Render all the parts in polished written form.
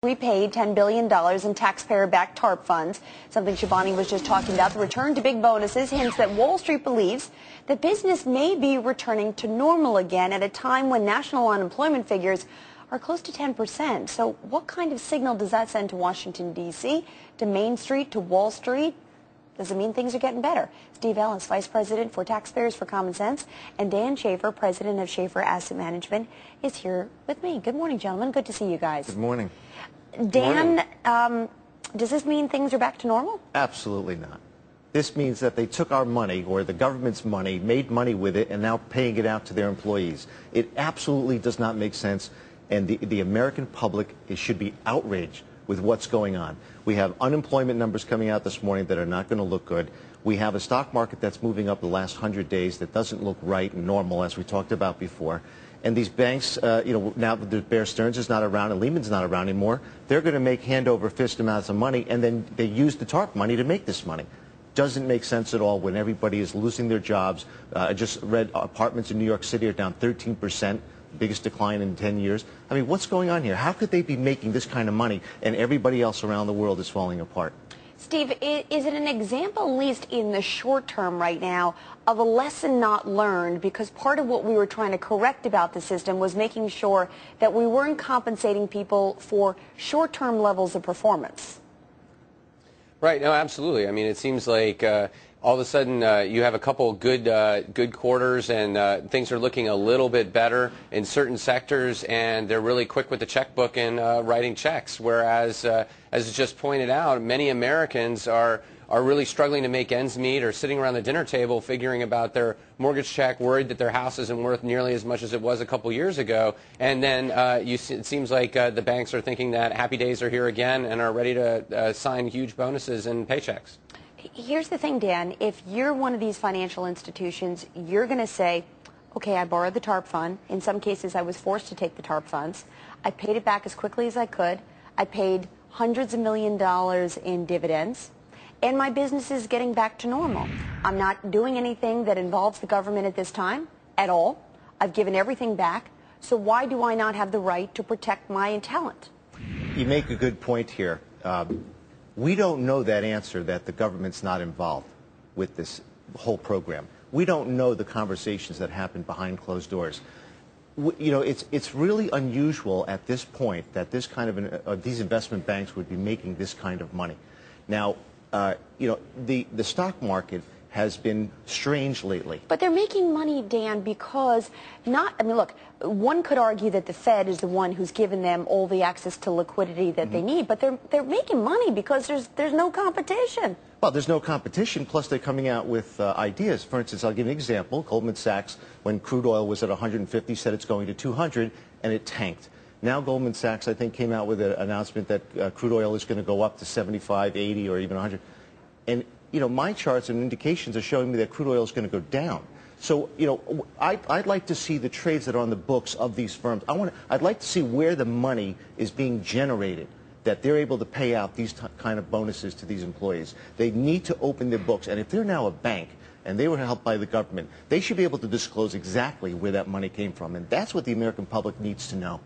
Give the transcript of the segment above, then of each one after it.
Repaid $10 billion in taxpayer-backed TARP funds, something Shivani was just talking about. The return to big bonuses hints that Wall Street believes that business may be returning to normal again at a time when national unemployment figures are close to 10%. So what kind of signal does that send to Washington, D.C., to Main Street, to Wall Street? Does it mean things are getting better? Steve Ellis, Vice President for Taxpayers for Common Sense, and Dan Shaffer, President of Shaffer Asset Management, is here with me. Good morning, gentlemen. Good to see you guys. Good morning. Dan, does this mean things are back to normal? Absolutely not. This means that they took our money, or the government's money, made money with it, and now paying it out to their employees. It absolutely does not make sense, and the American public should be outraged with what's going on. We have unemployment numbers coming out this morning that are not going to look good. We have a stock market that's moving up the last 100 days that doesn't look right and normal, as we talked about before. And these banks, now that Bear Stearns is not around and Lehman's not around anymore, they're going to make hand-over-fist amounts of money, and then they use the TARP money to make this money. Doesn't make sense at all when everybody is losing their jobs. I just read apartments in New York City are down 13%, biggest decline in 10 years. I mean, what's going on here? How could they be making this kind of money and everybody else around the world is falling apart? Steve, is it an example, at least in the short term right now, of a lesson not learned? Because part of what we were trying to correct about the system was making sure that we weren't compensating people for short-term levels of performance. Right. No, absolutely. I mean, it seems like all of a sudden you have a couple good quarters and things are looking a little bit better in certain sectors, and they're really quick with the checkbook and writing checks. Whereas, as just pointed out, many Americans are really struggling to make ends meet, or sitting around the dinner table figuring about their mortgage check, worried that their house isn't worth nearly as much as it was a couple years ago. And then it seems like the banks are thinking that happy days are here again and are ready to sign huge bonuses and paychecks. Here's the thing, Dan. If you're one of these financial institutions, you're going to say, okay, I borrowed the TARP fund. In some cases, I was forced to take the TARP funds. I paid it back as quickly as I could. I paid hundreds of $millions in dividends. And my business is getting back to normal. I'm not doing anything that involves the government at this time at all. I've given everything back. So why do I not have the right to protect my talent? You make a good point here. We don't know that answer, that the government's not involved with this whole program. We don't know the conversations that happen behind closed doors. It's really unusual at this point that this kind of these investment banks would be making this kind of money. Now, the stock market has been strange lately. But they're making money, Dan, because look, one could argue that the Fed is the one who's given them all the access to liquidity that they need, but they're making money because there's no competition. Well, there's no competition, plus they're coming out with ideas. For instance, I'll give an example. Goldman Sachs, when crude oil was at 150, said it's going to 200, and it tanked. Now Goldman Sachs, I think, came out with an announcement that crude oil is going to go up to 75, 80, or even 100. And, my charts and indications are showing me that crude oil is going to go down. So, I'd like to see the trades that are on the books of these firms. I'd like to see where the money is being generated, that they're able to pay out these kind of bonuses to these employees. They need to open their books. And if they're now a bank and they were helped by the government, they should be able to disclose exactly where that money came from. And that's what the American public needs to know.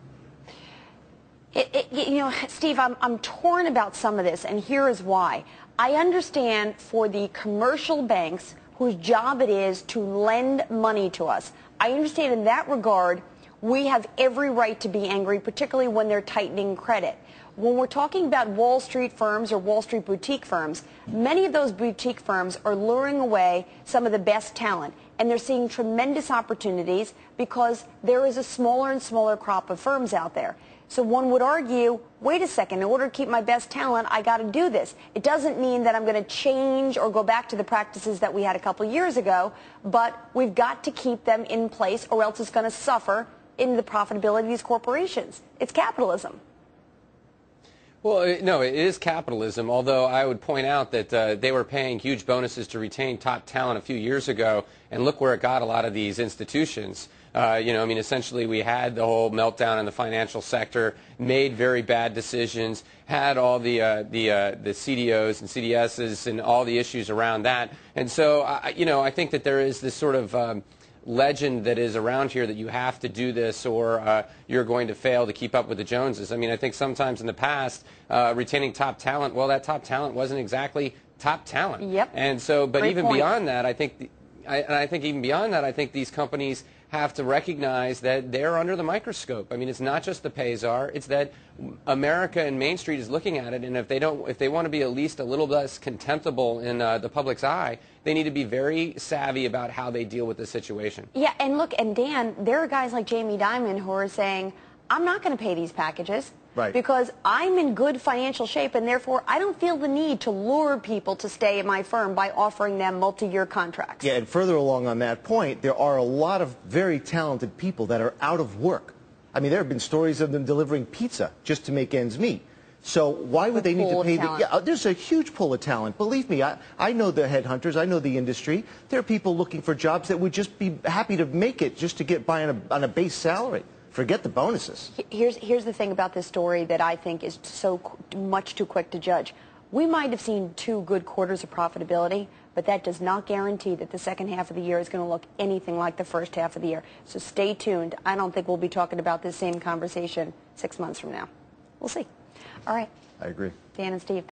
Steve, I'm torn about some of this, and here is why. I understand for the commercial banks whose job it is to lend money to us. I understand in that regard we have every right to be angry, particularly when they're tightening credit. When we're talking about Wall Street firms or Wall Street boutique firms, many of those boutique firms are luring away some of the best talent, and they're seeing tremendous opportunities because there is a smaller and smaller crop of firms out there. So one would argue, wait a second, in order to keep my best talent, I got to do this. It doesn't mean that I'm going to change or go back to the practices that we had a couple years ago, but we've got to keep them in place or else it's going to suffer in the profitability of these corporations. It's capitalism. Well, no, it is capitalism, although I would point out that they were paying huge bonuses to retain top talent a few years ago, and look where it got a lot of these institutions. Essentially we had the whole meltdown in the financial sector, made very bad decisions, had all the CDOs and CDSs and all the issues around that. And so, I think that there is this sort of legend that is around here that you have to do this or you're going to fail to keep up with the Joneses. I mean, I think sometimes in the past, retaining top talent, well, that top talent wasn't exactly top talent. Yep. And so, but Great even point. beyond that, I think, even beyond that, I think these companies have to recognize that they're under the microscope. I mean, it's not just the pay-czar, it's that America and Main Street is looking at it, and if they want to be at least a little less contemptible in the public's eye, they need to be very savvy about how they deal with the situation. Yeah, and look, and Dan, there are guys like Jamie Dimon who are saying, I'm not going to pay these packages. Right. Because I'm in good financial shape, and therefore I don't feel the need to lure people to stay at my firm by offering them multi-year contracts. Yeah, and further along on that point, there are a lot of very talented people that are out of work. I mean, there have been stories of them delivering pizza just to make ends meet. So why would they need to pay? There's a huge pool of talent. Believe me, I know the headhunters. I know the industry. There are people looking for jobs that would just be happy to make it just to get by on a base salary. Forget the bonuses. Here's the thing about this story that I think is so much too quick to judge. We might have seen 2 good quarters of profitability, but that does not guarantee that the second half of the year is going to look anything like the first half of the year. So stay tuned. I don't think we'll be talking about this same conversation 6 months from now. We'll see. All right. I agree. Dan and Steve.